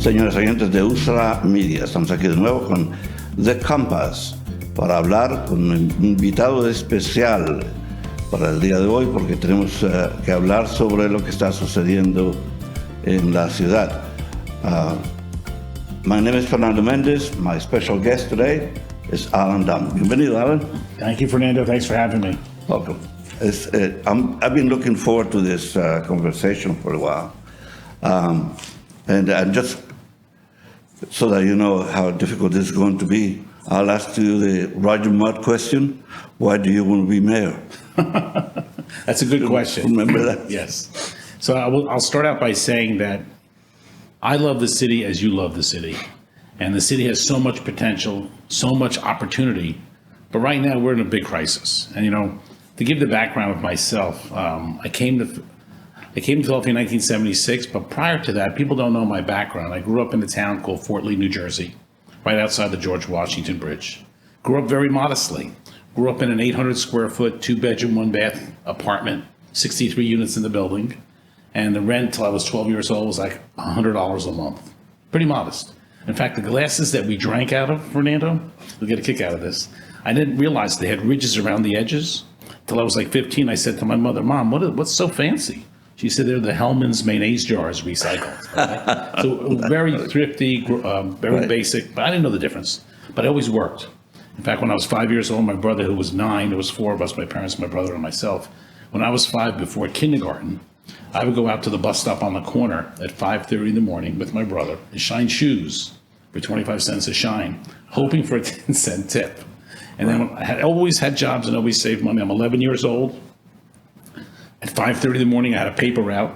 Señores oyentes de Usalamedia, estamos aquí de nuevo con The Compass para hablar con un invitado especial para el día de hoy, porque tenemos que hablar sobre lo que está sucediendo en la ciudad. My name is Fernando Mendez. My special guest today is Allan Domb. Bienvenido, Allan. Thank you, Fernando. Thanks for having me. Welcome. I've been looking forward to this conversation for a while. And just so that you know how difficult this is going to be, I'll ask you the Roger Mudd question. Why do you want to be mayor? That's a good question. Remember that? Yes. So I'll start out by saying that I love the city as you love the city. And the city has so much potential, so much opportunity. But right now we're in a big crisis. And, you know, to give the background of myself, I came to Philadelphia in 1976, but prior to that, people don't know my background. I grew up in a town called Fort Lee, New Jersey, right outside the George Washington Bridge. Grew up very modestly. Grew up in an 800 square foot, 2-bedroom, 1-bath apartment, 63 units in the building. And the rent till I was 12 years old was like $100 a month. Pretty modest. In fact, the glasses that we drank out of, Fernando, you'll get a kick out of this. I didn't realize they had ridges around the edges. Till I was like 15, I said to my mother, "Mom, what's so fancy?" She said they're the Hellman's mayonnaise jars recycled. Right? So very thrifty, very basic, but I didn't know the difference. But it always worked. In fact, when I was 5 years old, my brother, who was 9, there was 4 of us, my parents, my brother, and myself. When I was 5, before kindergarten, I would go out to the bus stop on the corner at 5:30 in the morning with my brother and shine shoes for 25 cents a shine, hoping for a 10-cent tip. And then I had always had jobs and always saved money. I'm 11 years old. At 5:30 in the morning, I had a paper route,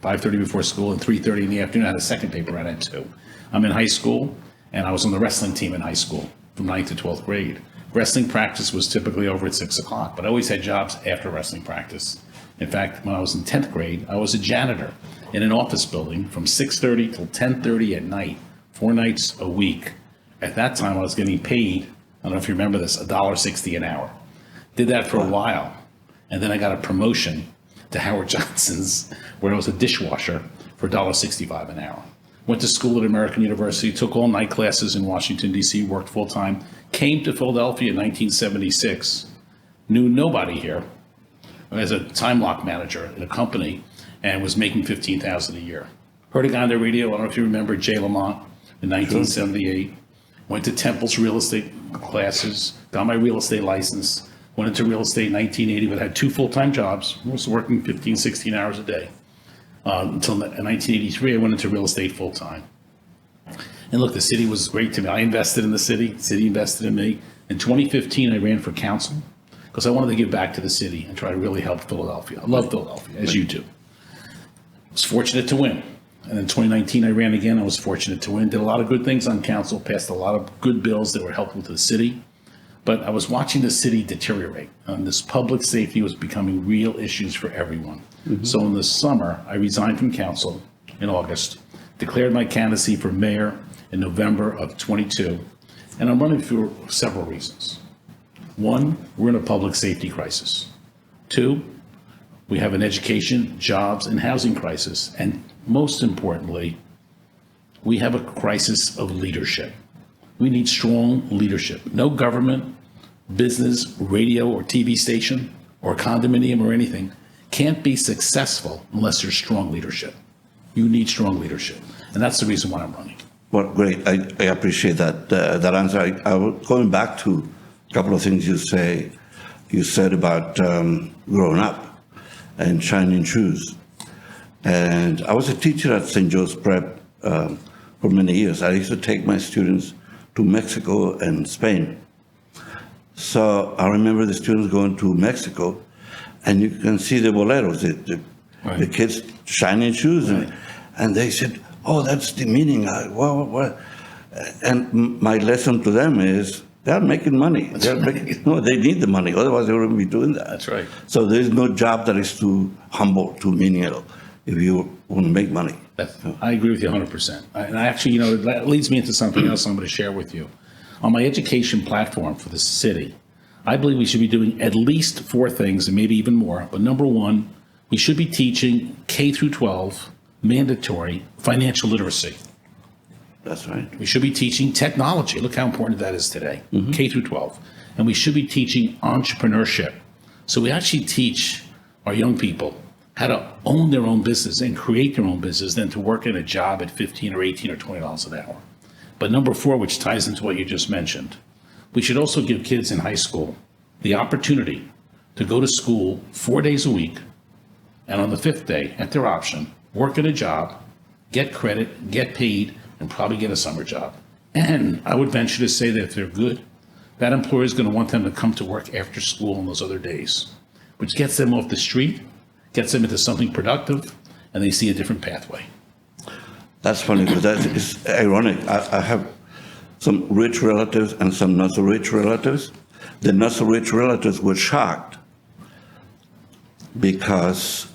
5:30 before school, and 3:30 in the afternoon, I had a second paper route at 2. I'm in high school, and I was on the wrestling team in high school from 9th to 12th grade. Wrestling practice was typically over at 6 o'clock, but I always had jobs after wrestling practice. In fact, when I was in 10th grade, I was a janitor in an office building from 6:30 till 10:30 at night, 4 nights a week. At that time, I was getting paid, I don't know if you remember this, $1.60 an hour. Did that for a while. And then I got a promotion to Howard Johnson's, where I was a dishwasher for $1.65 an hour. Went to school at American University, took all night classes in Washington, D.C., worked full-time, came to Philadelphia in 1976, knew nobody here as a time lock manager in a company, and was making $15,000 a year. Heard a guy on the radio, I don't know if you remember Jay Lamont in 1978. Went to Temple's real estate classes, got my real estate license, went into real estate in 1980, but had 2 full-time jobs, was working 15, 16 hours a day. Until in 1983, I went into real estate full-time. And look, the city was great to me. I invested in the city invested in me. In 2015, I ran for council because I wanted to give back to the city and try to really help Philadelphia. I love Philadelphia, as you do. I was fortunate to win. And in 2019, I ran again. I was fortunate to win. Did a lot of good things on council, passed a lot of good bills that were helpful to the city. But I was watching the city deteriorate. And this public safety was becoming real issues for everyone. Mm-hmm. So in the summer, I resigned from council in August, declared my candidacy for mayor in November of 22. And I'm running for several reasons. 1, we're in a public safety crisis. 2, we have an education, jobs, and housing crisis. And most importantly, we have a crisis of leadership. We need strong leadership. No government, business, radio or TV station or condominium or anything can't be successful unless there's strong leadership. You need strong leadership. And that's the reason why I'm running. Well, great. I appreciate that answer. I was going back to a couple of things you said about growing up and shining shoes. And I was a teacher at St. Joe's Prep for many years. I used to take my students to Mexico and Spain. So I remember the students going to Mexico, and you can see the boleros, the kids shining shoes, and they said, "Oh, that's the meaning." And my lesson to them is, they're making money. They need the money, otherwise they wouldn't be doing that. That's right. So there's no job that is too humble, too menial, if you want to make money. I agree with you 100%. And actually, that leads me into something else I'm going to share with you. On my education platform for the city, I believe we should be doing at least 4 things, and maybe even more. But number 1, we should be teaching K through 12 mandatory financial literacy. That's right. We should be teaching technology. Look how important that is today, K through 12. And we should be teaching entrepreneurship. So we actually teach our young people how to own their own business and create their own business than to work in a job at 15 or 18 or $20 an hour. But number 4, which ties into what you just mentioned, we should also give kids in high school the opportunity to go to school 4 days a week, and on the 5th day, at their option, work at a job, get credit, get paid, and probably get a summer job. And I would venture to say that if they're good, that employer is going to want them to come to work after school on those other days, which gets them off the street, gets them into something productive, and they see a different pathway. That's funny, because that is ironic. I have some rich relatives and some not so rich relatives. The not so rich relatives were shocked because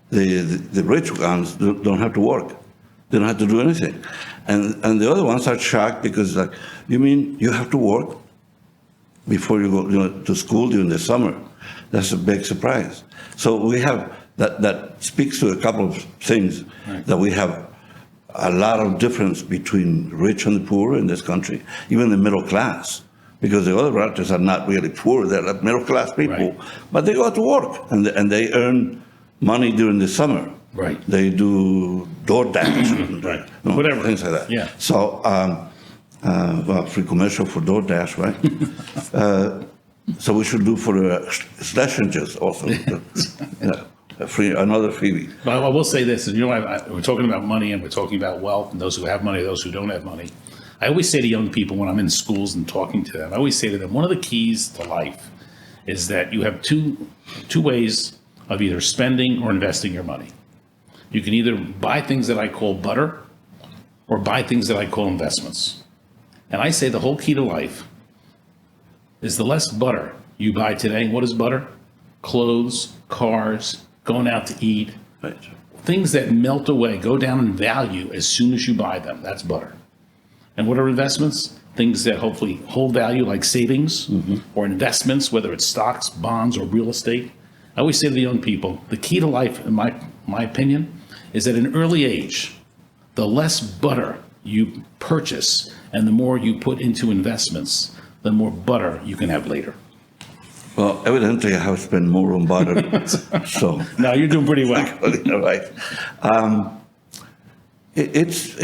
the rich ones don't have to work. They don't have to do anything. And the other ones are shocked because, like, you mean you have to work before you go to school during the summer? That's a big surprise. So we have, that speaks to a couple of things, right, that we have a lot of difference between rich and the poor in this country, even the middle class, because the other relatives are not really poor, they're like middle class people, right, but they go to work and they earn money during the summer. Right. They do DoorDash, right, whatever, things like that. Yeah. So, well, free commercial for DoorDash, right? So we should do for Schlesingers also, another freebie. But I will say this, and we're talking about money and we're talking about wealth and those who have money, those who don't have money. I always say to young people when I'm in schools and talking to them, I always say to them, one of the keys to life is that you have two ways of either spending or investing your money. You can either buy things that I call butter or buy things that I call investments. And I say the whole key to life is the less butter you buy today. What is butter? Clothes, cars, going out to eat. Right. Things that melt away, go down in value as soon as you buy them. That's butter. And what are investments? Things that hopefully hold value, like savings, or investments, whether it's stocks, bonds, or real estate. I always say to the young people, the key to life, in my opinion, is at an early age, the less butter you purchase and the more you put into investments, the more butter you can have later. Well, evidently I have spent more on butter, so. No, you're doing pretty well. Right. It's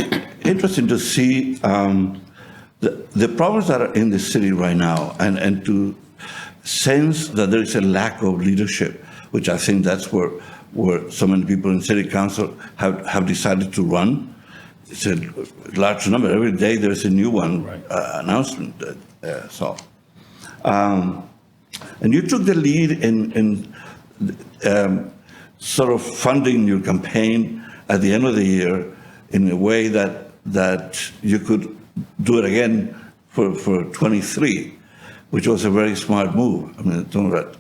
interesting to see the problems that are in the city right now, and to sense that there is a lack of leadership, which I think that's where so many people in city council have decided to run. It's a large number. Every day there's a new one, right, announcement. And you took the lead in sort of funding your campaign at the end of the year in a way that you could do it again for 23, which was a very smart move. I mean, talking about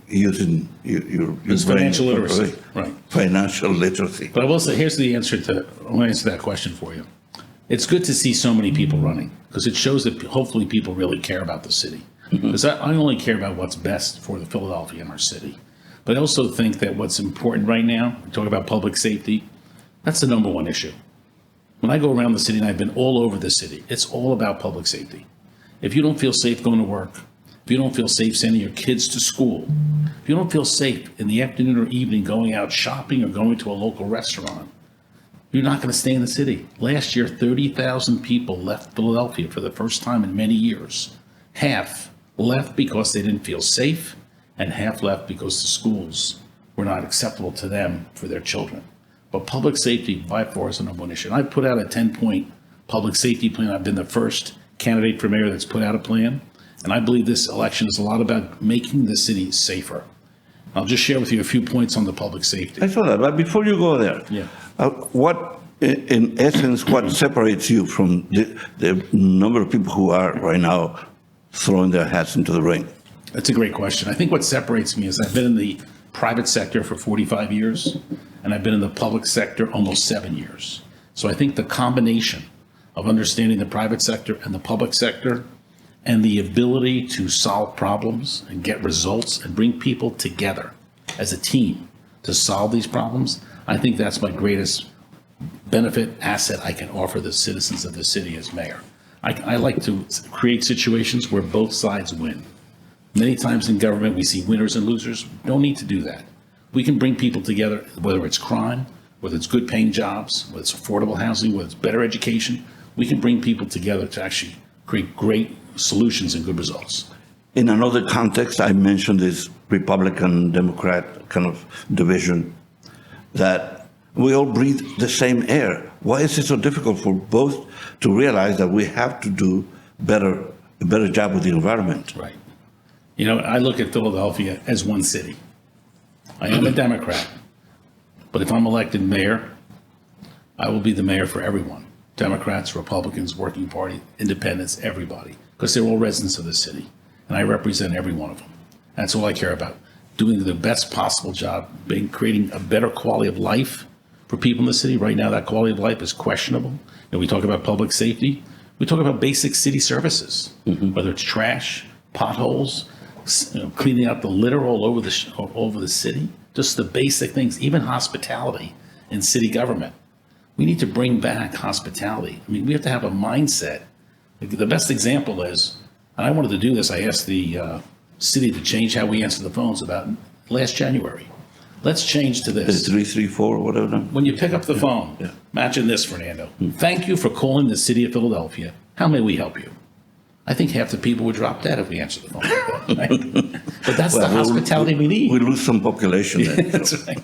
using your financial literacy, right? Financial literacy. But I will say, here's the answer I want to answer that question for you. It's good to see so many people running because it shows that hopefully people really care about the city. Because I only care about what's best for the Philadelphia and our city. But I also think that what's important right now, we talk about public safety, that's the number one issue. When I go around the city, and I've been all over the city, it's all about public safety. If you don't feel safe going to work, if you don't feel safe sending your kids to school, if you don't feel safe in the afternoon or evening going out shopping or going to a local restaurant, you're not going to stay in the city. Last year, 30,000 people left Philadelphia for the first time in many years. Half left because they didn't feel safe, and half left because the schools were not acceptable to them for their children. But public safety, by far, is the number one issue. And I put out a 10-point public safety plan. I've been the first candidate for mayor that's put out a plan. And I believe this election is a lot about making the city safer. I'll just share with you a few points on the public safety. I saw that, but before you go there, what, in essence, what separates you from the number of people who are right now throwing their hats into the ring? That's a great question. I think what separates me is I've been in the private sector for 45 years, and I've been in the public sector almost 7 years. So I think the combination of understanding the private sector and the public sector and the ability to solve problems and get results and bring people together as a team to solve these problems, I think that's my greatest benefit asset I can offer the citizens of the city as mayor. I like to create situations where both sides win. Many times in government, we see winners and losers. Don't need to do that. We can bring people together, whether it's crime, whether it's good paying jobs, whether it's affordable housing, whether it's better education. We can bring people together to actually create great solutions and good results. In another context, I mentioned this Republican Democrat kind of division, that we all breathe the same air. Why is it so difficult for both to realize that we have to do a better job with the environment? Right. You know, I look at Philadelphia as one city. I am a Democrat, but if I'm elected mayor, I will be the mayor for everyone. Democrats, Republicans, Working Party, Independents, everybody, because they're all residents of the city, and I represent every one of them. That's all I care about, doing the best possible job, creating a better quality of life for people in the city. Right now, that quality of life is questionable. We talk about public safety. We talk about basic city services, whether it's trash, potholes, cleaning out the litter all over the city, just the basic things, even hospitality in city government. We need to bring back hospitality. I mean, we have to have a mindset. The best example is, and I wanted to do this, I asked the city to change how we answer the phones about last January. Let's change to this. 334 or whatever. When you pick up the phone, imagine this, Fernando. Thank you for calling the city of Philadelphia. How may we help you? I think half the people would drop dead if we answered the phone like that, right? But that's the hospitality we need. We lose some population then. That's right.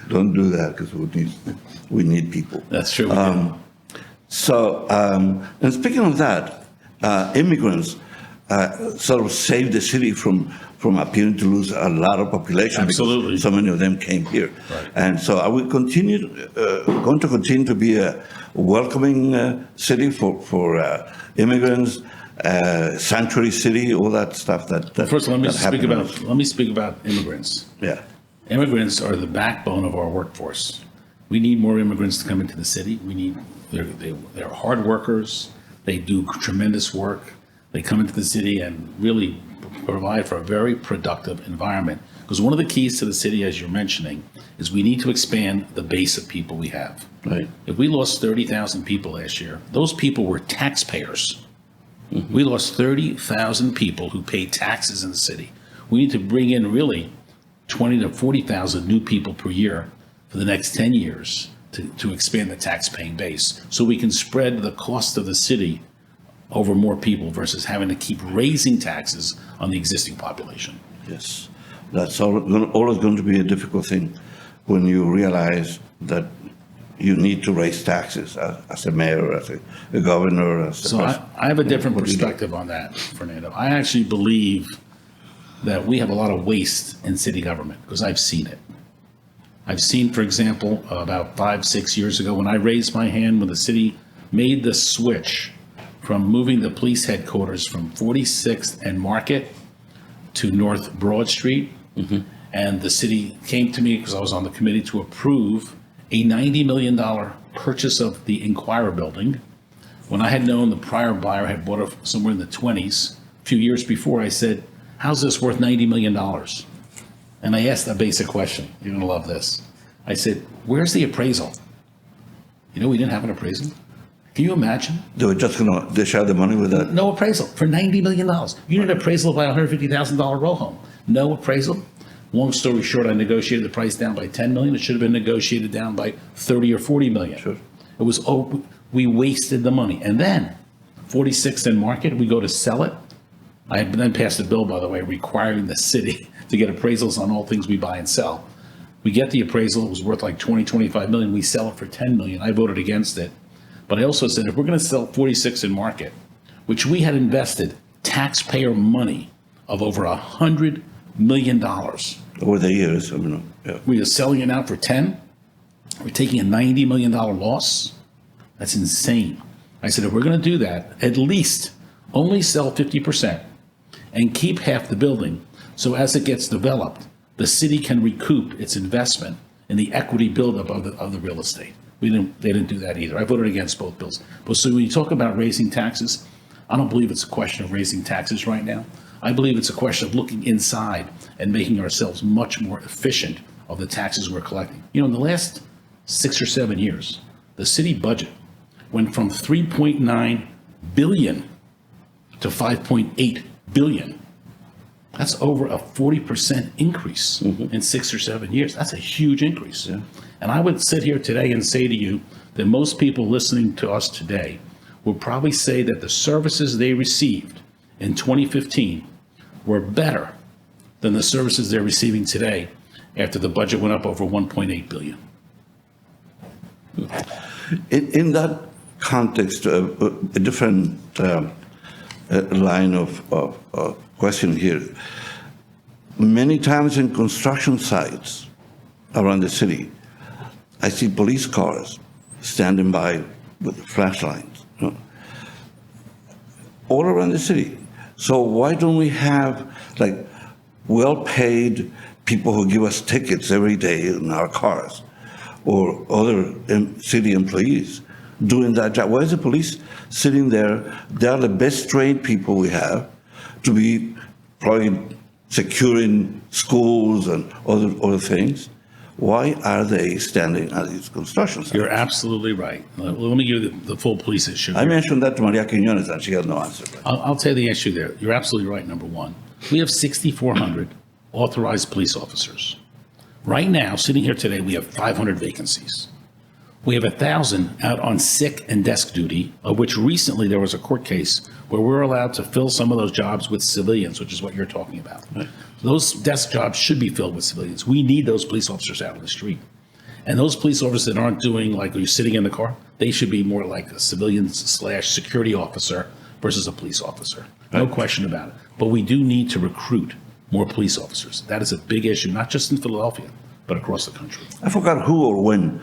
Don't do that, because we need people. That's true. And speaking of that, immigrants sort of saved the city from appearing to lose a lot of population. Absolutely. Because so many of them came here. Right. And so are we going to continue to be a welcoming city for immigrants, sanctuary city, all that stuff that First, let me speak happened? about immigrants. Yeah. Immigrants are the backbone of our workforce. We need more immigrants to come into the city. They're hard workers. They do tremendous work. They come into the city and really provide for a very productive environment. Because one of the keys to the city, as you're mentioning, is we need to expand the base of people we have. Right. If we lost 30,000 people last year, those people were taxpayers. We lost 30,000 people who paid taxes in the city. We need to bring in really 20 to 40,000 new people per year for the next 10 years to expand the tax-paying base, so we can spread the cost of the city over more people versus having to keep raising taxes on the existing population. Yes. That's always going to be a difficult thing when you realize that you need to raise taxes as a mayor, as a governor. So I have a different perspective on that, Fernando. I actually believe that we have a lot of waste in city government, because I've seen it. I've seen, for example, about 5-6 years ago, when I raised my hand when the city made the switch from moving the police headquarters from 46th and Market to North Broad Street. And the city came to me, because I was on the committee, to approve a $90 million purchase of the Inquirer building. When I had known the prior buyer had bought it somewhere in the 20s, a few years before, I said, how's this worth $90 million? And I asked a basic question. You're going to love this. I said, where's the appraisal? You know, we didn't have an appraisal. Can you imagine? They were just going to dish out the money with that? No appraisal for $90 million. You need an appraisal by a $150,000 row home. No appraisal. Long story short, I negotiated the price down by $10 million. It should have been negotiated down by $30 or $40 million. Sure. It was, we wasted the money. And then 46th and Market, we go to sell it. I had then passed a bill, by the way, requiring the city to get appraisals on all things we buy and sell. We get the appraisal. It was worth like 25 million. We sell it for 10 million. I voted against it. But I also said, if we're going to sell 46 in Market, which we had invested taxpayer money of over $100 million. Over the years, I mean, yeah. We are selling it now for 10. We're taking a $90 million loss. That's insane. I said, if we're going to do that, at least only sell 50% and keep half the building. So as it gets developed, the city can recoup its investment in the equity buildup of the real estate. They didn't do that either. I voted against both bills. But so when you talk about raising taxes, I don't believe it's a question of raising taxes right now. I believe it's a question of looking inside and making ourselves much more efficient of the taxes we're collecting. You know, in the last 6 or 7 years, the city budget went from 3.9 billion to 5.8 billion. That's over a 40% increase in 6 or 7 years. That's a huge increase. Yeah. And I would sit here today and say to you that most people listening to us today will probably say that the services they received in 2015 were better than the services they're receiving today after the budget went up over 1.8 billion. In that context, a different line of question here. Many times in construction sites around the city, I see police cars standing by with flashlights, you know, all around the city. So why don't we have like well-paid people who give us tickets every day in our cars, or other city employees doing that job? Why is the police sitting there? They are the best trained people we have to be probably securing schools and other things. Why are they standing at these construction sites? You're absolutely right. Let me give you the full police issue. I mentioned that to Maria Quiñones and she had no answer. I'll tell you the issue there. You're absolutely right, number one. We have 6,400 authorized police officers. Right now, sitting here today, we have 500 vacancies. We have 1,000 out on sick and desk duty, of which recently there was a court case where we're allowed to fill some of those jobs with civilians, which is what you're talking about. Right. Those desk jobs should be filled with civilians. We need those police officers out on the street. And those police officers that aren't doing like you're sitting in the car, they should be more like a civilian/security officer versus a police officer. No question about it. But we do need to recruit more police officers. That is a big issue, not just in Philadelphia, but across the country. I forgot who or when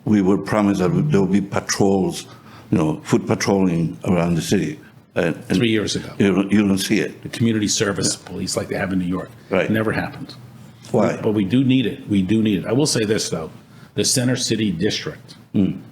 we were promised that there would be patrols, you know, foot patrolling around the city. And 3 years ago. You don't see it. The community service police like they have in New York. Right. Never happened. Why? But we do need it. We do need it. I will say this, though. The Center City District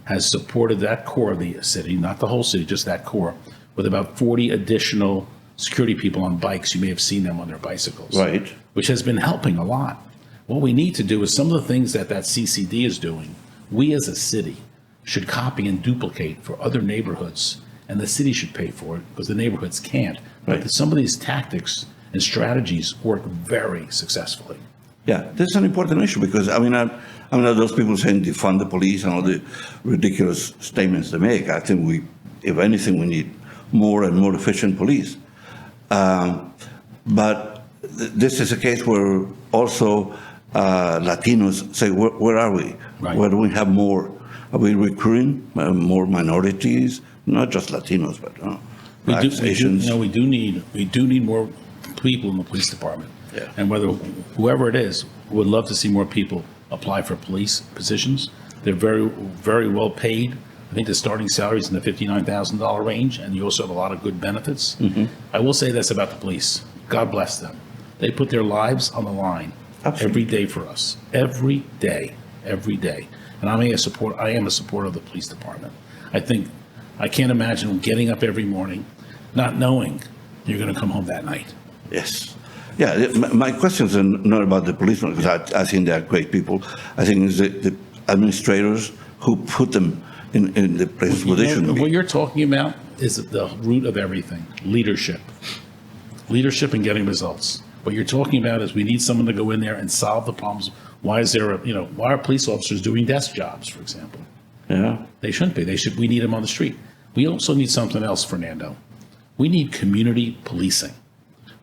has supported that core of the city, not the whole city, just that core, with about 40 additional security people on bikes. You may have seen them on their bicycles. Right. Which has been helping a lot. What we need to do is some of the things that CCD is doing, we as a city should copy and duplicate for other neighborhoods, and the city should pay for it because the neighborhoods can't. Right. But some of these tactics and strategies work very successfully. Yeah, this is an important issue because, I mean, those people saying defund the police and all the ridiculous statements they make. I think if anything, we need more and more efficient police. But this is a case where also Latinos say, where are we? Right. Where do we have more? Are we recruiting more minorities? Not just Latinos, but blacks, Asians. We do need more people in the police department. Yeah. And whoever it is, would love to see more people apply for police positions. They're very, very well paid. I think the starting salary is in the $59,000 range, and you also have a lot of good benefits. I will say this about the police. God bless them. They put their lives on the line every day for us. Every day. And I am a supporter of the police department. I can't imagine getting up every morning not knowing you're going to come home that night. Yes. Yeah, my questions are not about the policemen, because I think they are great people. I think it's the administrators who put them in the place where they shouldn't be. What you're talking about is the root of everything, leadership. Leadership and getting results. What you're talking about is we need someone to go in there and solve the problems. Why are police officers doing desk jobs, for example? Yeah. They shouldn't be. We need them on the street. We also need something else, Fernando. We need community policing.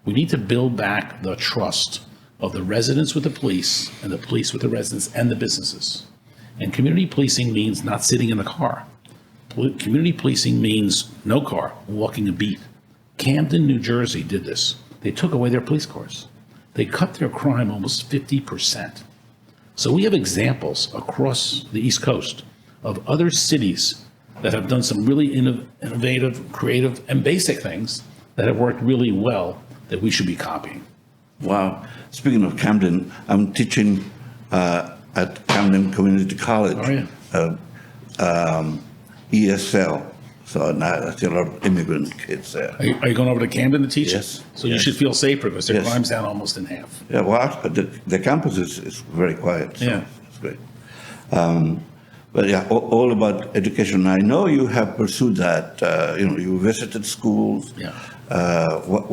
We need to build back the trust of the residents with the police and the police with the residents and the businesses. And community policing means not sitting in the car. Community policing means no car, walking a beat. Camden, New Jersey did this. They took away their police cars. They cut their crime almost 50%. So we have examples across the East Coast of other cities that have done some really innovative, creative, and basic things that have worked really well that we should be copying. Wow. Speaking of Camden, I'm teaching at Camden Community College. Oh, yeah. ESL, So now I see a lot of immigrant kids there. Are you going over to Camden to teach? Yes. So you Yes. should feel safer because their Yes. crime's down almost in half. Yeah, well, the campus is very quiet. So Yeah. it's great. But yeah, all about education. I know you have pursued that. You visited schools. Yeah.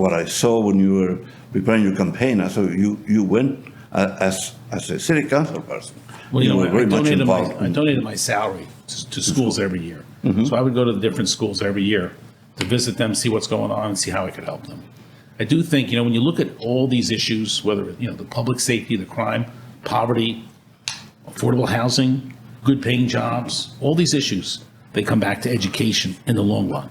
What I saw when you were preparing your campaign, so you went as a city council person. Well, you were I very much donated involved. I donated my salary to schools every year. So I would go to the different schools every year to visit them, see what's going on, and see how I could help them. I do think, when you look at all these issues, whether, the public safety, the crime, poverty, affordable housing, good paying jobs, all these issues, they come back to education in the long run.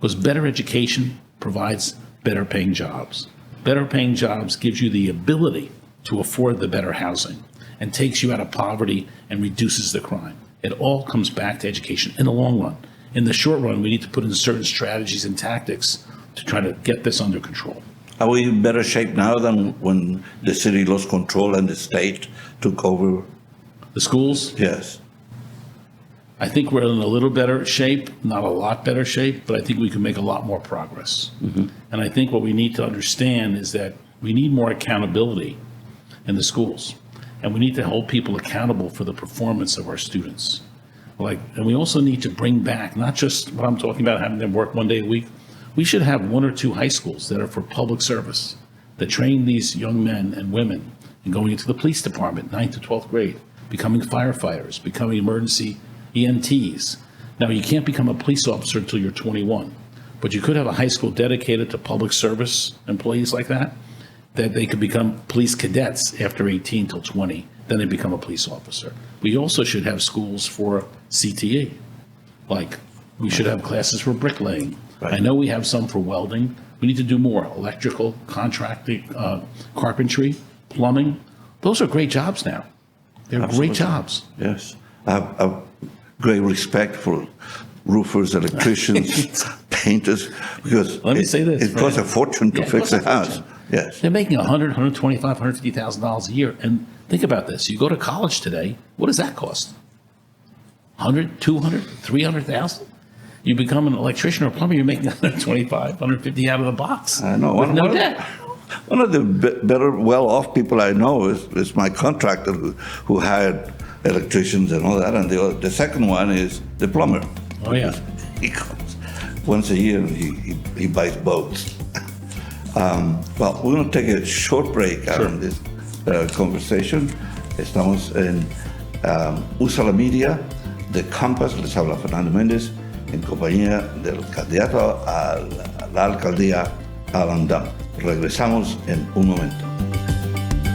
Because better education provides better paying jobs. Better paying jobs gives you the ability to afford the better housing and takes you out of poverty and reduces the crime. It all comes back to education in the long run. In the short run, we need to put in certain strategies and tactics to try to get this under control. Are we in better shape now than when the city lost control and the state took over? The schools, Yes. I think we're in a little better shape, not a lot better shape, but I think we can make a lot more progress. And I think what we need to understand is that we need more accountability in the schools. And we need to hold people accountable for the performance of our students. And we also need to bring back, not just what I'm talking about, having them work 1 day a week. We should have 1 or 2 high schools that are for public service, that train these young men and women in going into the police department, 9th to 12th grade, becoming firefighters, becoming emergency EMTs. Now, you can't become a police officer until you're 21, but you could have a high school dedicated to public service employees like that they could become police cadets after 18 till 20, then they become a police officer. We also should have schools for CTE, like we should have classes for bricklaying. Right. I know we have some for welding. We need to do more electrical, contracting, carpentry, plumbing. Those are great jobs now. They're Absolutely. great jobs. Yes. I have great respect for roofers, electricians, painters, because Let me say this, it costs a Fernando. fortune to Yeah, it fix costs a a house. fortune. Yes. They're making $100,000, $125,000, $150,000 a year. And think about this. You go to college today, what does that cost? 100, 200, 300,000? You become an electrician or plumber, you're making 125, 150 out of the box. I know. With no debt. One of the better, well-off people I know is my contractor who hired electricians and all that. And the second one is the plumber. Oh, yeah. He comes once a year and he buys boats. Well, we're going to take a short break out of this conversation. Estamos en Usalamedia, The Compass. Les habla Fernando Mendez en compañía del candidato a la alcaldía Allan Domb. Regresamos en un momento.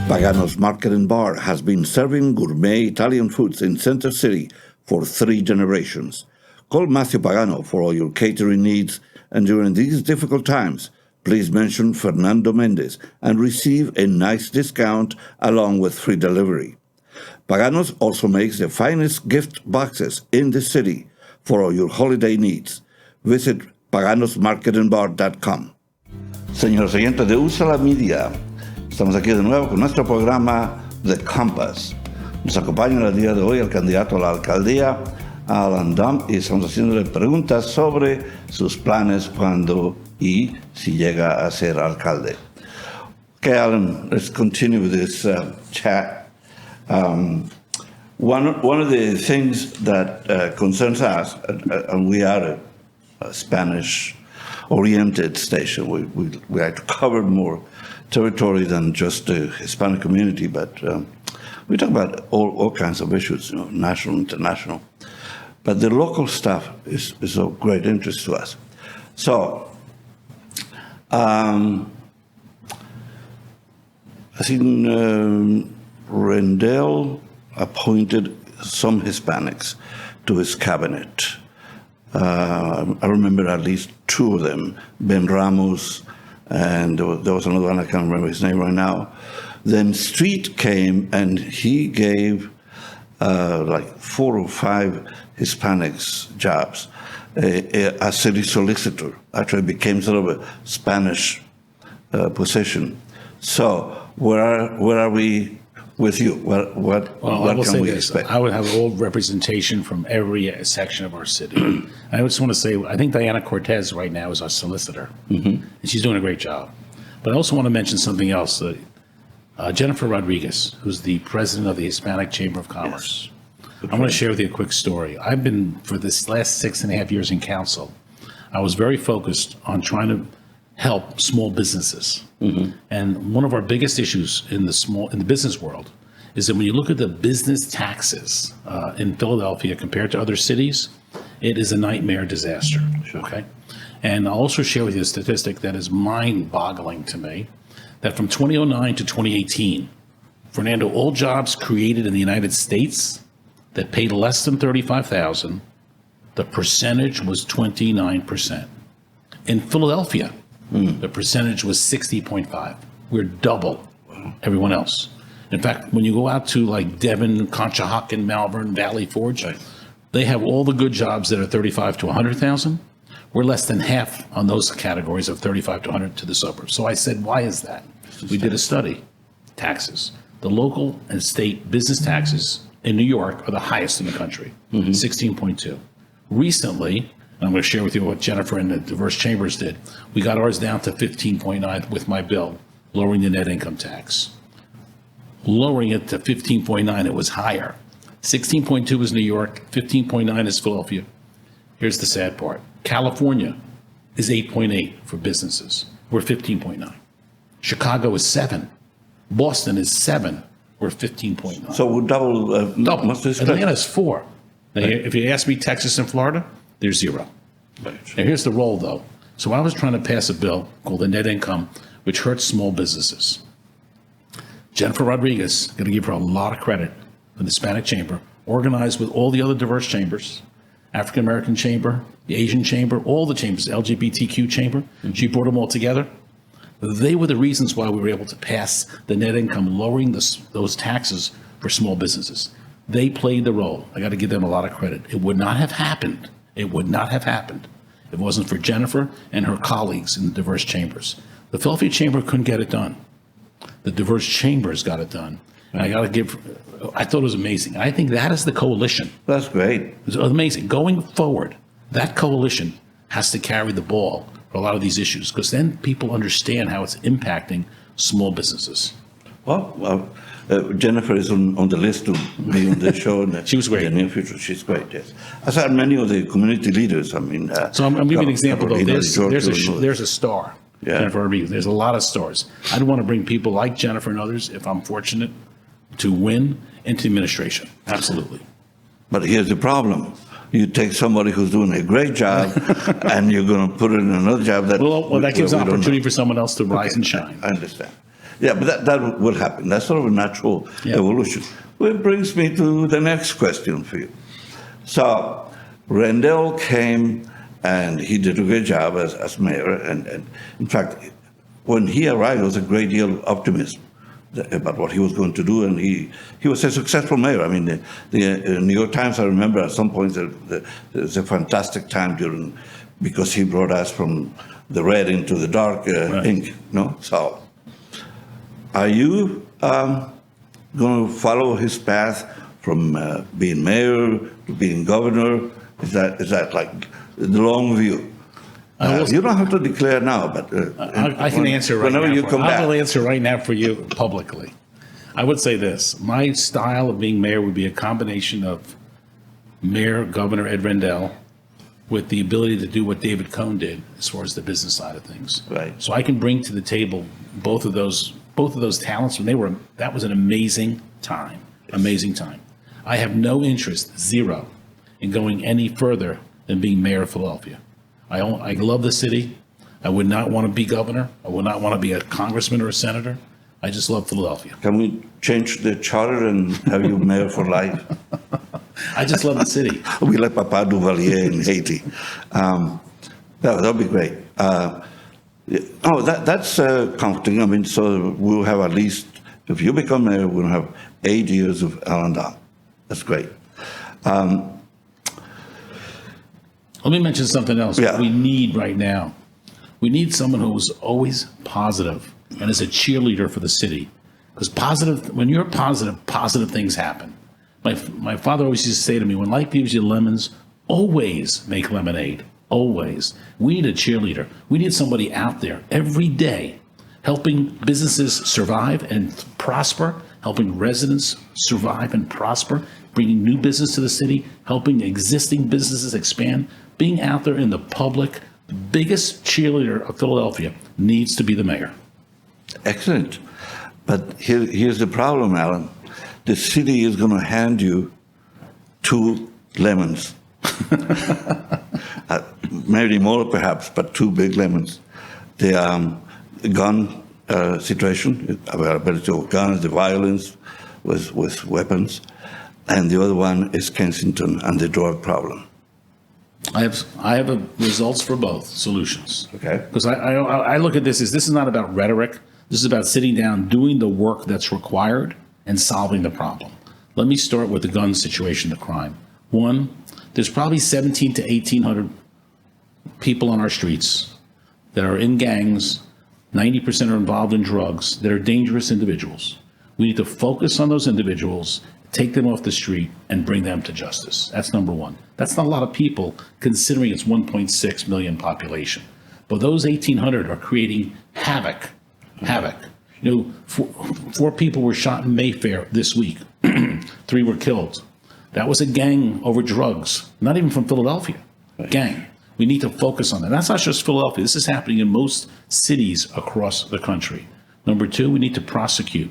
Pagano's Market and Bar has been serving gourmet Italian foods in Center City for 3 generations. Call Matthew Pagano for all your catering needs, and during these difficult times, please mention Fernando Mendez and receive a nice discount along with free delivery. Pagano's also makes the finest gift boxes in the city for all your holiday needs. Visit paganosmarketandbar.com. Señores oyentes de Usalamedia, estamos aquí de nuevo con nuestro programa The Compass. Nos acompaña el día de hoy el candidato a la alcaldía, Allan Domb, y estamos haciéndole preguntas sobre sus planes cuando y si llega a ser alcalde. Okay, Allan, let's continue with this chat. One of the things that concerns us, and we are a Spanish-oriented station, we like to cover more territory than just the Hispanic community, but we talk about all kinds of issues, national, international. But the local stuff is of great interest to us. So, I think Rendell appointed some Hispanics to his cabinet. I remember at least 2 of them, Ben Ramos, and there was another one, I can't remember his name right now. Then Street came and he gave like 4 or 5 Hispanics jobs. A city solicitor actually became sort of a Spanish position. So where are we with you? What I will can say we this. expect? I would have all representation from every section of our city. I just want to say, I think Diana Cortez right now is our solicitor, and she's doing a great job. But I also want to mention something else. Jennifer Rodriguez, who's the president of the Hispanic Chamber of Commerce. I want to share with you a quick story. I've been, for this last 6.5 years in council, I was very focused on trying to help small businesses. And one of our biggest issues in the business world is that when you look at the business taxes in Philadelphia compared to other cities, it is a nightmare disaster. Okay. And I'll also share with you a statistic that is mind-boggling to me, that from 2009 to 2018, Fernando, all jobs created in the United States that paid less than $35,000, the percentage was 29%. In Philadelphia, the percentage was 60.5. We're double everyone else. In fact, when you go out to like Devon, Conshohocken, Malvern, Valley Forge, they have all the good jobs that are 35 to 100,000. We're less than half on those categories of 35 to 100 to the suburbs. So I said, why is that? We did a study. Taxes. The local and state business taxes in New York are the highest in the country, 16.2. Recently, and I'm going to share with you what Jennifer and the diverse chambers did, we got ours down to 15.9 with my bill, lowering the net income tax. Lowering it to 15.9, it was higher. 16.2 is New York, 15.9 is Philadelphia. Here's the sad part. California is 8.8 for businesses. We're 15.9. Chicago is 7. Boston is 7. We're 15.9. So we're double. Double. What's this? Atlanta's 4. Now, if you ask me Texas and Florida, they're 0. Now, here's the roll, though. So I was trying to pass a bill called the net income, which hurts small businesses. Jennifer Rodriguez, going to give her a lot of credit for the Hispanic Chamber, organized with all the other diverse chambers, African American Chamber, the Asian Chamber, all the chambers, LGBTQ Chamber. She brought them all together. They were the reasons why we were able to pass the net income, lowering those taxes for small businesses. They played the role. I got to give them a lot of credit. It would not have happened. It would not have happened if it wasn't for Jennifer and her colleagues in the diverse chambers. The Philadelphia Chamber couldn't get it done. The diverse chambers got it done. And I thought it was amazing. I think that is the coalition. That's great. It's amazing. Going forward, that coalition has to carry the ball for a lot of these issues, because then people understand how it's impacting small businesses. Well, Jennifer is on the list to be on the show. She was great. In the near future, she's great, yes. As are many of the community leaders, I mean. So I'm giving you an example, though. Carolina, There's a star, Yeah. Jennifer Rodriguez. There's a lot of stars. I'd want to bring people like Jennifer and others, if I'm fortunate to win, into the administration. Absolutely. But here's the problem. You take somebody who's doing a great job and you're going to put it in another job that. Well, that gives we don't opportunity know. for someone else to rise and shine. I understand. Yeah, but that will happen. That's sort of a natural evolution. Which brings me to the next question for you. So, Rendell came and he did a great job as mayor. And in fact, when he arrived, there was a great deal of optimism about what he was going to do, and he was a successful mayor. I mean, the New York Times, I remember at some point there was a fantastic time because he brought us from the red into the dark ink. No, so are you going to follow his path from being mayor to being governor? Is that like the long view? You don't have to declare now, but I can answer right now. Whenever you come back. I will answer right now for you publicly. I would say this. My style of being mayor would be a combination of Mayor Governor Ed Rendell with the ability to do what David Cohn did as far as the business side of things. Right. So I can bring to the table both of those talents. That was an amazing time. Amazing time. I have no interest, zero, in going any further than being mayor of Philadelphia. I love the city. I would not want to be governor. I would not want to be a congressman or a senator. I just love Philadelphia. Can we change the charter and have you mayor for life? I just love the city. We like Papa Duvalier in Haiti. That'll be great. That's comforting. I mean, so we'll have at least, if you become mayor, we'll have 8 years of AllanDomb. That's great. Let me mention something else. Yeah. What we need right now, we need someone who's always positive and is a cheerleader for the city. Because when you're positive things happen. My father always used to say to me, when life gives you lemons, always make lemonade. Always. We need a cheerleader. We need somebody out there every day helping businesses survive and prosper, helping residents survive and prosper, bringing new business to the city, helping existing businesses expand, being out there in the public. The biggest cheerleader of Philadelphia needs to be the mayor. Excellent. But here's the problem, Alan. The city is going to hand you 2 lemons. Maybe more, perhaps, but 2 big lemons. The gun situation, availability of guns, the violence with weapons, and the other one is Kensington and the drug problem. I have results for both solutions. Okay. Because I look at this as this is not about rhetoric. This is about sitting down, doing the work that's required, and solving the problem. Let me start with the gun situation, the crime. One, there's probably 1,700 to 1,800 people on our streets that are in gangs. 90% are involved in drugs that are dangerous individuals. We need to focus on those individuals, take them off the street, and bring them to justice. That's number one. That's not a lot of people considering it's 1.6 million population. But those 1,800 are creating havoc. You know, 4 people were shot in Mayfair this week. 3 were killed. That was a gang over drugs, not even from Philadelphia. Right. Gang. We need to focus on that. That's not just Philadelphia. This is happening in most cities across the country. Number 2, we need to prosecute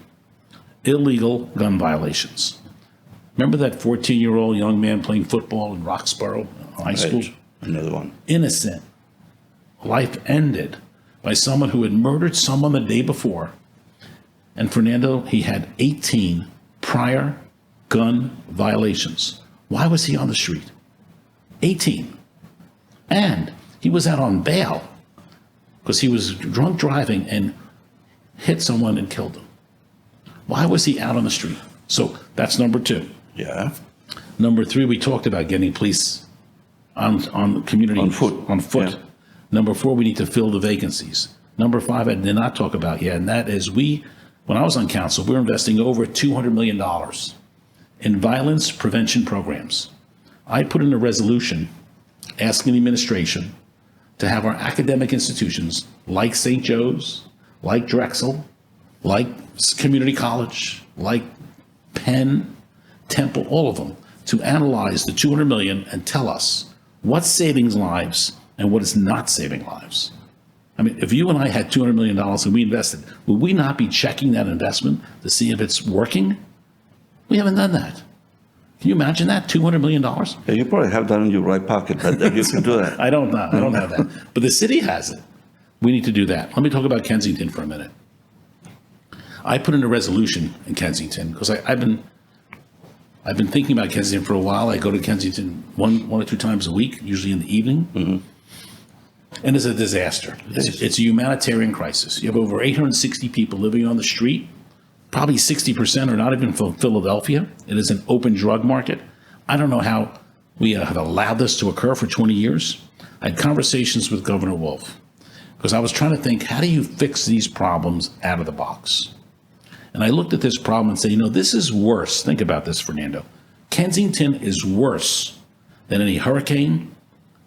illegal gun violations. Remember that 14-year-old young man playing football in Roxborough High School? Right. Another one. Innocent. Life ended by someone who had murdered someone the day before. And Fernando, he had 18 prior gun violations. Why was he on the street? 18. And he was out on bail because he was drunk driving and hit someone and killed them. Why was he out on the street? So that's number 2. Yeah. Number 3, we talked about getting police on community. On foot. On foot. Yeah. Number 4, we need to fill the vacancies. Number 5, I did not talk about yet, and that is when I was on council, we were investing over $200 million in violence prevention programs. I put in a resolution asking the administration to have our academic institutions like St. Joe's, like Drexel, like Community College, like Penn, Temple, all of them, to analyze the $200 million and tell us what's saving lives and what is not saving lives. I mean, if you and I had $200 million and we invested, would we not be checking that investment to see if it's working? We haven't done that. Can you imagine that? $200 million? Yeah, you probably have that in your right pocket, but you can do that. I don't have that. But the city has it. We need to do that. Let me talk about Kensington for a minute. I put in a resolution in Kensington because I've been thinking about Kensington for a while. I go to Kensington one or 2 times a week, usually in the evening. Mm-hmm. And it's a disaster. It's a humanitarian crisis. You have over 860 people living on the street. Probably 60% are not even from Philadelphia. It is an open drug market. I don't know how we have allowed this to occur for 20 years. I had conversations with Governor Wolf because I was trying to think, how do you fix these problems out of the box? And I looked at this problem and said, this is worse. Think about this, Fernando. Kensington is worse than any hurricane,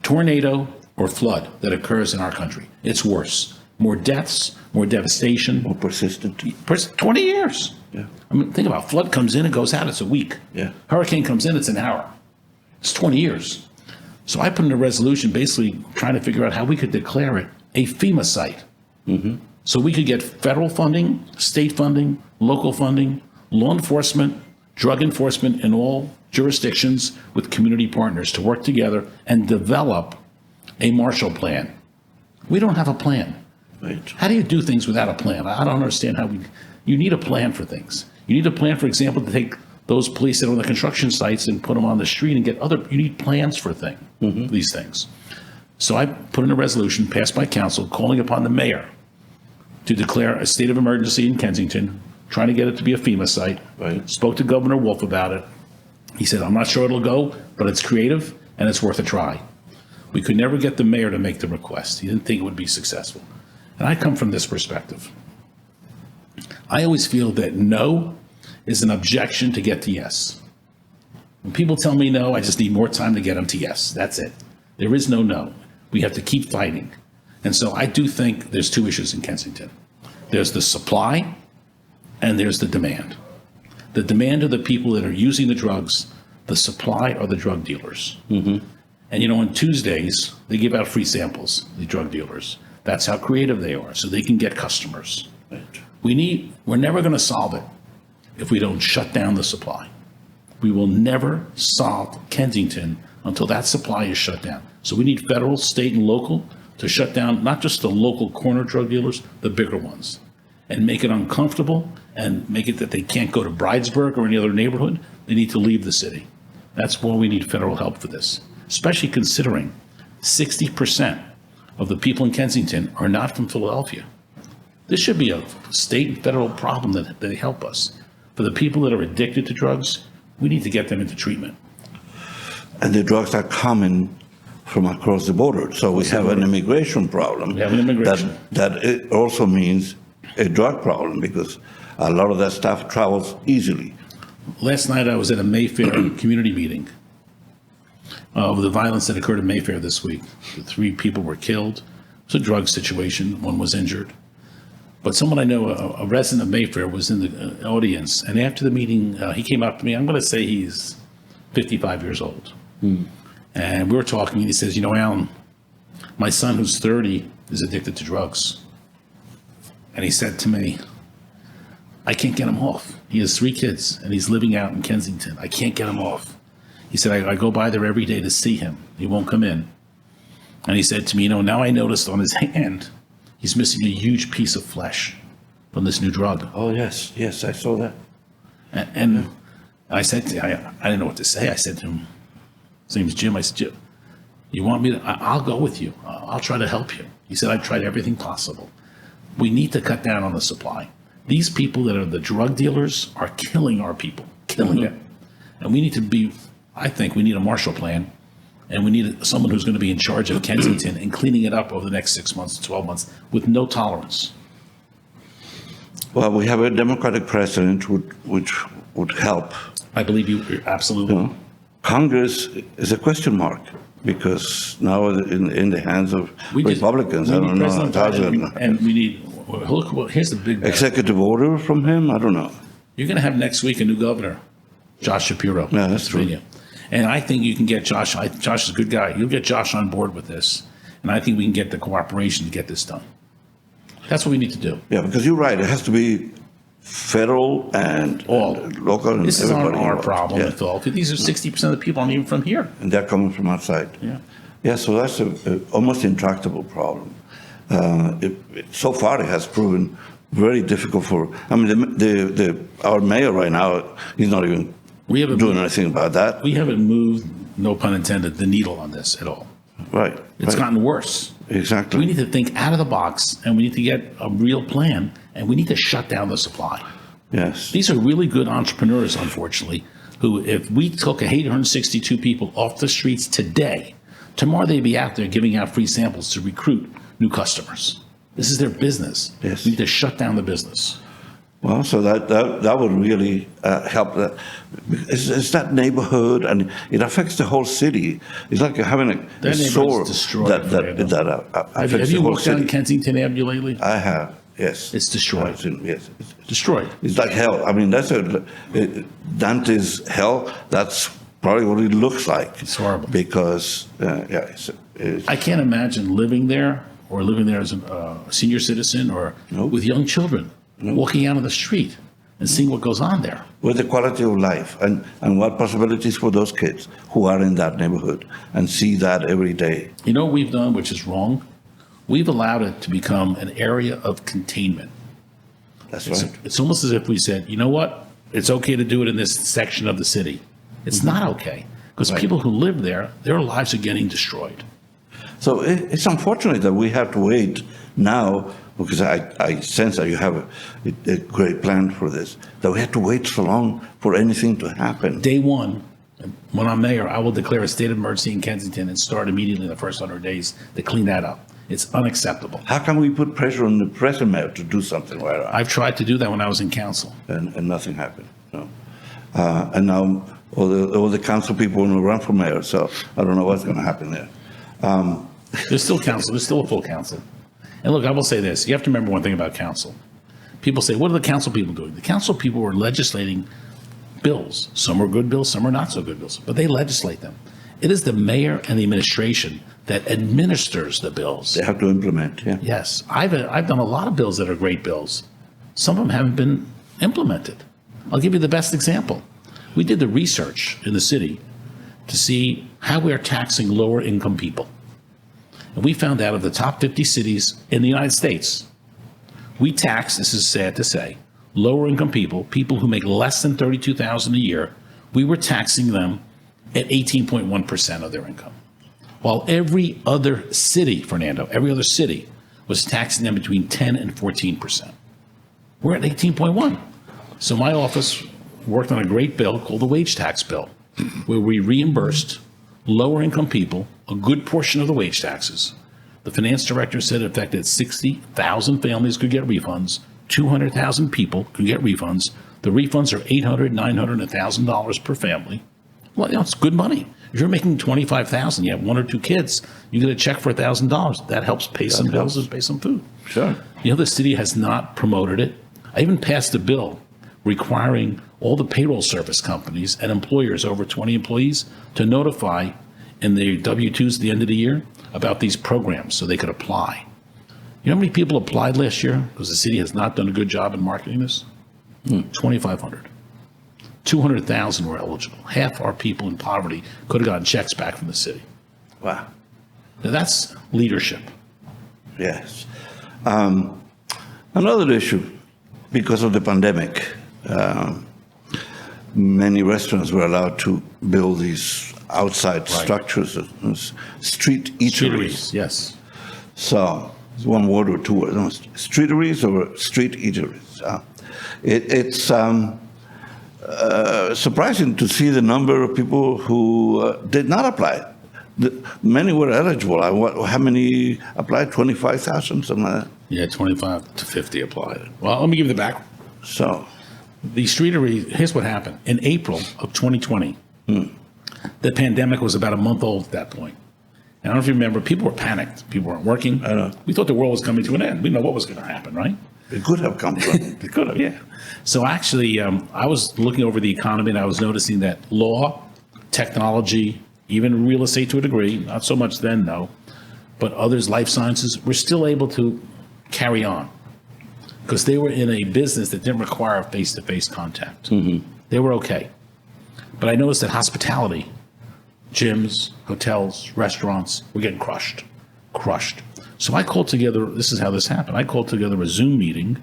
tornado, or flood that occurs in our country. It's worse. More deaths, more devastation. More persistent. 20 years. Yeah. I mean, think about it. Flood comes in and goes out. It's a week. Yeah. Hurricane comes in, it's an hour. It's 20 years. So I put in a resolution basically trying to figure out how we could declare it a FEMA site. Mm-hmm. So we could get federal funding, state funding, local funding, law enforcement, drug enforcement in all jurisdictions with community partners to work together and develop a Marshall Plan. We don't have a plan. Right. How do you do things without a plan? I don't understand how you need a plan for things. You need a plan, for example, to take those police that are on the construction sites and put them on the street and you need plans for these things. So I put in a resolution passed by council calling upon the mayor to declare a state of emergency in Kensington, trying to get it to be a FEMA site. Right. Spoke to Governor Wolf about it. He said, I'm not sure it'll go, but it's creative and it's worth a try. We could never get the mayor to make the request. He didn't think it would be successful. And I come from this perspective. I always feel that no is an objection to get to yes. When people tell me no, I just need more time to get them to yes. That's it. There is no no. We have to keep fighting. And so I do think there's two issues in Kensington. There's the supply and there's the demand. The demand are the people that are using the drugs. The supply are the drug dealers. Mm-hmm. And on Tuesdays, they give out free samples, the drug dealers. That's how creative they are, so they can get customers. Right. We're never going to solve it if we don't shut down the supply. We will never solve Kensington until that supply is shut down. So we need federal, state, and local to shut down not just the local corner drug dealers, the bigger ones, and make it uncomfortable and make it that they can't go to Bridesburg or any other neighborhood. They need to leave the city. That's why we need federal help for this, especially considering 60% of the people in Kensington are not from Philadelphia. This should be a state and federal problem that they help us. For the people that are addicted to drugs, we need to get them into treatment. And the drugs are coming from across the border. So we have an immigration problem. We have an immigration. That it also means a drug problem because a lot of that stuff travels easily. Last night I was at a Mayfair community meeting of the violence that occurred in Mayfair this week. 3 people were killed. It was a drug situation. 1 was injured. But someone I know, a resident of Mayfair, was in the audience. And after the meeting, he came up to me. I'm going to say he's 55 years old. And we were talking, and he says, Allan, my son who's 30 is addicted to drugs. And he said to me, I can't get him off. He has 3 kids, and he's living out in Kensington. I can't get him off. He said, I go by there every day to see him. He won't come in. And he said to me, now I noticed on his hand, he's missing a huge piece of flesh from this new drug. Oh, yes, I saw that. And I said to him, I didn't know what to say. I said to him, his name's Jim. I said, Jim, you want me to, I'll go with you. I'll try to help you. He said, I've tried everything possible. We need to cut down on the supply. These people that are the drug dealers are killing our people, killing them. And we need to I think we need a Marshall Plan, and we need someone who's going to be in charge of Kensington and cleaning it up over the next 6 months to 12 months with no tolerance. Well, we have a Democratic president which would help. I believe you absolutely. Congress is a question mark because now in the hands of Republicans. I don't know. And we need, look, here's the big executive order from him. I don't know. You're going to have next week a new governor, Josh Shapiro. Yeah, that's true. And I think you can get Josh. Josh is a good guy. You'll get Josh on board with this. And I think we can get the cooperation to get this done. That's what we need to do. Yeah, because you're right. It has to be federal and local. And this is not our involved. problem in Philadelphia. These are 60% of the people aren't even from here. And they're coming from outside. Yeah, so that's a almost intractable problem. So far, it has proven very difficult our mayor right now, he's not even doing anything about that. We haven't moved, no pun intended, the needle on this at all. Right. It's gotten worse. Exactly. We need to think out of the box, and we need to get a real plan, and we need to shut down the supply. Yes. These are really good entrepreneurs, unfortunately, who, if we took 862 people off the streets today, tomorrow they'd be out there giving out free samples to recruit new customers. This is their business. Yes. We need to shut down the business. Well, so that would really help. It's that neighborhood, and it affects the whole city. It's like having a sword that affects have you the whole walked city. down Kensington Avenue lately? I have, yes. It's destroyed. Yes, it's Destroyed. It's like hell. I mean, that's Dante's hell. That's probably what it looks like. It's horrible. Because, I can't imagine living there or living there as a senior citizen or with young children. Walking out on the street and seeing what goes on there. With the quality of life and what possibilities for those kids who are in that neighborhood and see that every day. You know what we've done, which is wrong? We've allowed it to become an area of containment. That's right. It's almost as if we said, you know what? It's okay to do it in this section of the city. It's not okay because people who live there, their lives are getting destroyed. So it's unfortunate that we have to wait now, because I sense that you have a great plan for this, that we have to wait so long for anything to happen. Day one, when I'm mayor, I will declare a state of emergency in Kensington and start immediately in the first 100 days to clean that up. It's unacceptable. How can we put pressure on the present mayor to do something right around? I've tried to do that when I was in council. And nothing happened. No. And now all the council people want to run for mayor, so I don't know what's going to happen there. There's still council. There's still a full council. And look, I will say this. You have to remember one thing about council. People say, what are the council people doing? The council people are legislating bills. Some are good bills, some are not so good bills, but they legislate them. It is the mayor and the administration that administers the bills. They have to implement, yeah. Yes. I've done a lot of bills that are great bills. Some of them haven't been implemented. I'll give you the best example. We did the research in the city to see how we are taxing lower income people. And we found out of the top 50 cities in the United States, we tax, this is sad to say, lower income people, people who make less than $32,000 a year, we were taxing them at 18.1% of their income. While every other city, Fernando, every other city was taxing them between 10 and 14%. We're at 18.1. So my office worked on a great bill called the wage tax bill, where we reimbursed lower income people a good portion of the wage taxes. The finance director said it affected 60,000 families could get refunds, 200,000 people could get refunds. The refunds are $800, $900, $1,000 per family. Well, you know, it's good money. If you're making $25,000, you have one or two kids, you get a check for $1,000. That helps pay some bills and pay some food. Sure. You know, the city has not promoted it. I even passed a bill requiring all the payroll service companies and employers over 20 employees to notify in their W-2s at the end of the year about these programs so they could apply. You know how many people applied last year because the city has not done a good job in marketing this? 2,500. 200,000 were eligible. Half our people in poverty could have gotten checks back from the city. Wow. Now that's leadership. Yes. Another issue, because of the pandemic, many restaurants were allowed to build these outside structures, street eateries. Yes. So, it's one word or two words, streeteries or street eateries. It's surprising to see the number of people who did not apply. Many were eligible. How many applied? 25,000, something like that? Yeah, 25 to 50 applied. Well, let me give you the back. So, The streetery, here's what happened. In April of 2020, the pandemic was about a month old at that point. And I don't know if you remember, people were panicked. People weren't working. I know. We thought the world was coming to an end. We didn't know what was going to happen, right? it could have come from. It could have, yeah. So actually, I was looking over the economy and I was noticing that law, technology, even real estate to a degree, not so much then, no, but others, life sciences, were still able to carry on because they were in a business that didn't require face-to-face contact. They were okay. But I noticed that hospitality, gyms, hotels, restaurants were getting crushed. So I called together, this is how this happened. I called together a Zoom meeting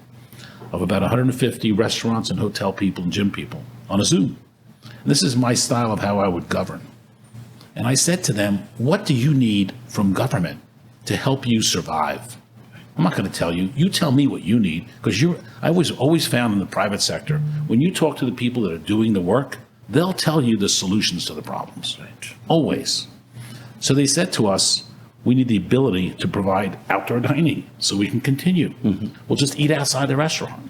of about 150 restaurants and hotel people and gym people on a Zoom. And this is my style of how I would govern. And I said to them, what do you need from government to help you survive? I'm not going to tell you. You tell me what you need, because I was always found in the private sector, when you talk to the people that are doing the work, they'll tell you the solutions to the problems. Right. Always. So they said to us, we need the ability to provide outdoor dining so we can continue. We'll just eat outside the restaurant.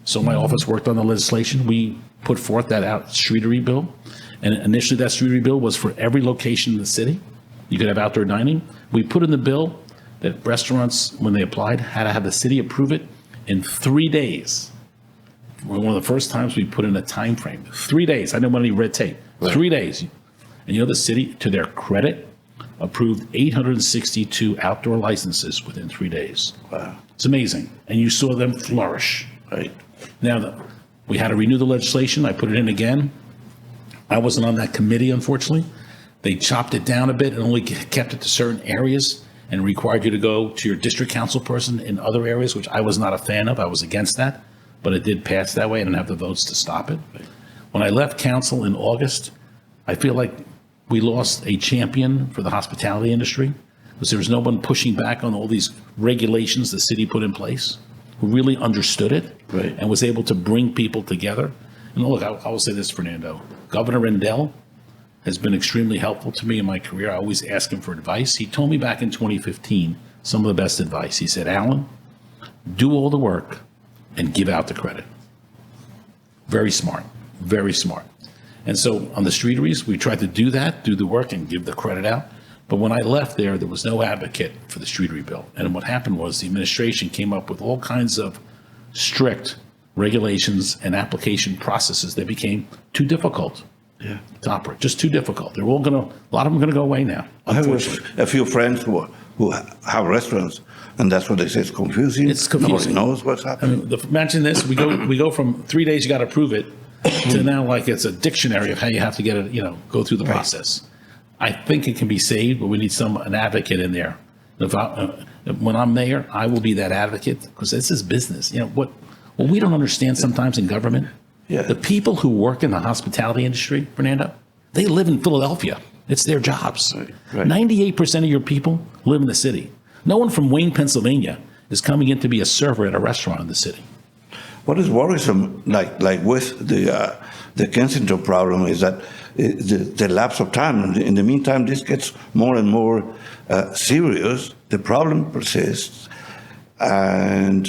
So my office worked on the legislation. We put forth that streetery bill. And initially that streetery bill was for every location in the city. You could have outdoor dining. We put in the bill that restaurants, when they applied, had to have the city approve it in 3 days. One of the first times we put in a time frame. 3 days. I didn't want any red tape. Right. 3 days. And you know, the city, to their credit, approved 862 outdoor licenses within 3 days. Wow. It's amazing. And you saw them flourish. Right. Now, we had to renew the legislation. I put it in again. I wasn't on that committee, unfortunately. They chopped it down a bit and only kept it to certain areas and required you to go to your district council person in other areas, which I was not a fan of. I was against that, but it did pass that way. I didn't have the votes to stop it. When I left council in August, I feel like we lost a champion for the hospitality industry because there was no one pushing back on all these regulations the city put in place who really understood it and was able to bring people together. And look, I will say this, Fernando. Governor Rendell has been extremely helpful to me in my career. I always ask him for advice. He told me back in 2015 some of the best advice. He said, Allan, do all the work and give out the credit. Very smart, very smart. And so on the streeteries, we tried to do that, do the work and give the credit out. But when I left there was no advocate for the streetery bill. And what happened was the administration came up with all kinds of strict regulations and application processes that became too difficult to operate, just too difficult. They're all a lot of them are going to go away now. I have a few friends who have restaurants, and that's what they say. It's confusing. It's confusing. Nobody knows what's happening. Imagine this: we go from 3 days you got to approve it to now like it's a dictionary of how you have to get it. Go through the process. I think it can be saved, but we need an advocate in there. When I'm mayor, I will be that advocate because this is business. What we don't understand sometimes in government. Yeah. The people who work in the hospitality industry, Fernando, they live in Philadelphia. It's their jobs. Right. 98% of your people live in the city. No one from Wayne, Pennsylvania is coming in to be a server at a restaurant in the city. What is worrisome, like with the Kensington problem, is that the lapse of time. In the meantime, this gets more and more serious. The problem persists, and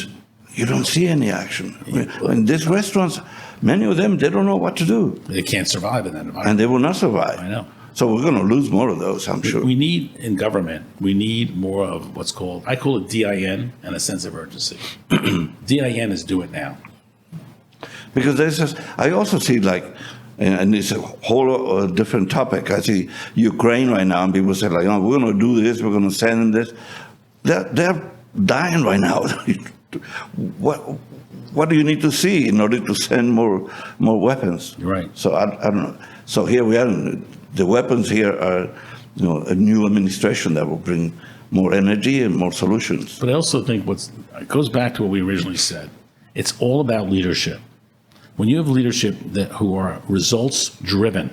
you don't see any action. In these restaurants, many of them, they don't know what to do. They can't survive in that environment. And they will not survive. I know. So we're going to lose more of those, I'm sure. We need, in government, we need more of what's called, I call it DIN and a sense of urgency. DIN is do it now. Because I also see and it's a whole different topic. I see Ukraine right now, and people say we're going to do this, we're going to send them this. They're dying right now. What do you need to see in order to send more weapons? You're right. So I don't know. So here we are. The weapons here are, a new administration that will bring more energy and more solutions. But I also think it goes back to what we originally said. It's all about leadership. When you have leadership who are results driven,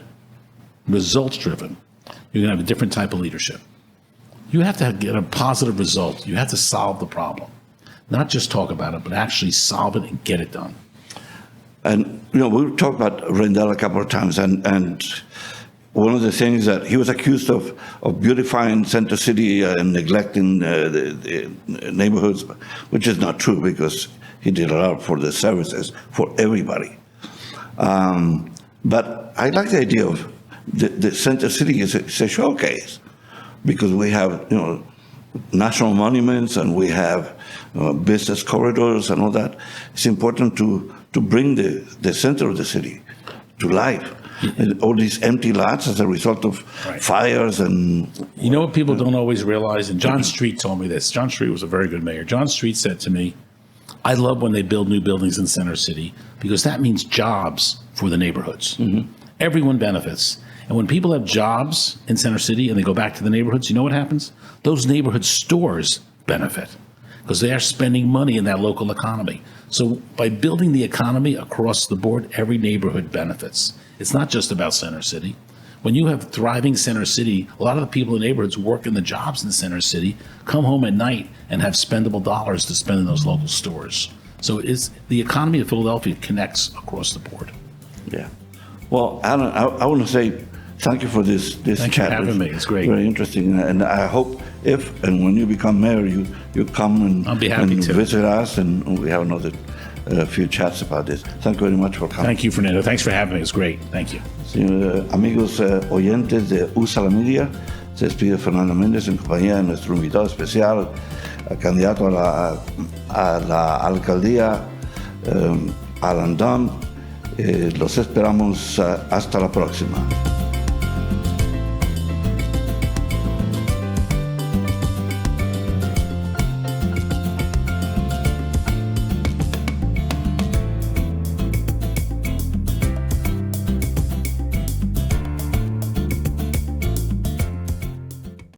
you're going to have a different type of leadership. You have to get a positive result. You have to solve the problem. Not just talk about it, but actually solve it and get it done. And, we've talked about Rendell a couple of times, and one of the things that he was accused of beautifying Center City and neglecting the neighborhoods, which is not true because he did a lot for the services for everybody. But I like the idea of the Center City is a showcase because we have, national monuments and we have business corridors and all that. It's important to bring the center of the city to life. And all these empty lots as a result of fires and... You know what people don't always realize? And John Street told me this. John Street was a very good mayor. John Street said to me, I love when they build new buildings in Center City because that means jobs for the neighborhoods. Mm-hmm. Everyone benefits. And when people have jobs in Center City and they go back to the neighborhoods, you know what happens? Those neighborhood stores benefit because they are spending money in that local economy. So by building the economy across the board, every neighborhood benefits. It's not just about Center City. When you have thriving Center City, a lot of the people in the neighborhoods work in the jobs in Center City, come home at night and have spendable dollars to spend in those local stores. So the economy of Philadelphia connects across the board. Yeah. Well, Allan, I want to say thank you for this chat. Thank you for having me. It's great. Very interesting. And I hope if and when you become mayor, you come and, I'll be happy to visit us, and we have another few chats about this. Thank you very much for coming. Thank you, Fernando. Thanks for having me. It's great. Thank you. Amigos oyentes de Usalamedia, se despide Fernando Mendez en compañía de nuestro invitado especial, candidato a la alcaldía, AllanDomb. Los esperamos hasta la próxima.